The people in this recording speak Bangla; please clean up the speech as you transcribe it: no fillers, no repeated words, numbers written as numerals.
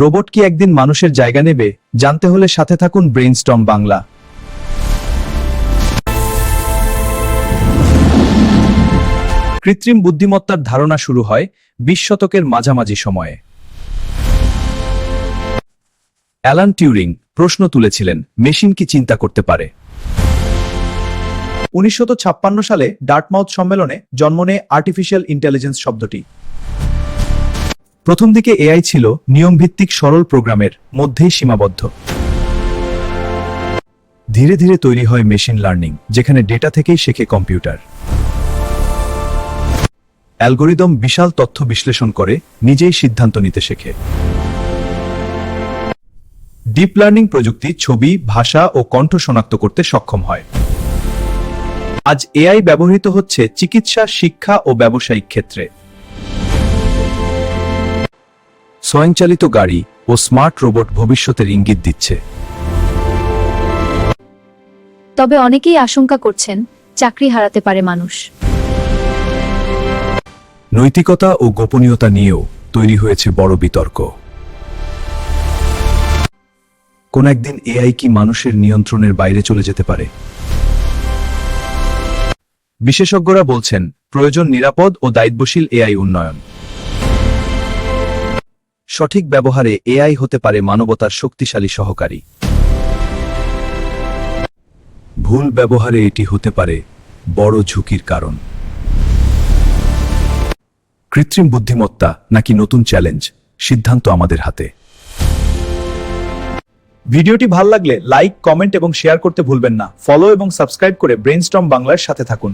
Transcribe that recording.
রোবট কি একদিন মানুষের জায়গা নেবে? জানতে হলে সাথে থাকুন ব্রেইনস্টর্ম বাংলা। কৃত্রিম বুদ্ধিমত্তার ধারণা শুরু হয় 20 শতকের মাঝামাঝি সময়ে। অ্যালান টিউরিং প্রশ্ন তুলেছিলেন, মেশিন কি চিন্তা করতে পারে? 1956 সালে ডার্টমাউথ সম্মেলনে জন্ম নেয় আর্টিফিশিয়াল ইন্টেলিজেন্স শব্দটি। প্রথম দিকে এআই ছিল নিয়মভিত্তিক সরল প্রোগ্রামের মধ্যেই সীমাবদ্ধ। ধীরে ধীরে তৈরি হয় মেশিন লার্নিং, যেখানে ডেটা থেকেই শেখে কম্পিউটার। অ্যালগোরিদম বিশাল তথ্য বিশ্লেষণ করে নিজেই সিদ্ধান্ত নিতে শেখে। ডিপ লার্নিং প্রযুক্তি ছবি, ভাষা ও কণ্ঠ শনাক্ত করতে সক্ষম হয়। আজ এআই ব্যবহৃত হচ্ছে চিকিৎসা, শিক্ষা ও ব্যবসায়িক ক্ষেত্রে। স্বয়ংচালিত গাড়ি ও স্মার্ট রোবট ভবিষ্যতের ইঙ্গিত দিচ্ছে। তবে অনেকেই আশঙ্কা করছেন, চাকরি হারাতে পারে মানুষ। নৈতিকতা ও গোপনীয়তা নিয়েও তৈরি হয়েছে বড় বিতর্ক। কোন একদিন এআই কি মানুষের নিয়ন্ত্রণের বাইরে চলে যেতে পারে? বিশেষজ্ঞরা বলছেন, প্রয়োজন নিরাপদ ও দায়িত্বশীল এআই উন্নয়ন। সঠিক ব্যবহারে এআই হতে পারে মানবতার শক্তিশালী সহকারী। ভুল ব্যবহারে এটি হতে পারে বড় ঝুঁকির কারণ। কৃত্রিম বুদ্ধিমত্তা নাকি নতুন চ্যালেঞ্জ, সিদ্ধান্ত আমাদের হাতে। ভিডিওটি ভালো লাগলে লাইক, কমেন্ট এবং শেয়ার করতে ভুলবেন না। ফলো এবং সাবস্ক্রাইব করে ব্রেইনস্টর্ম বাংলার সাথে থাকুন।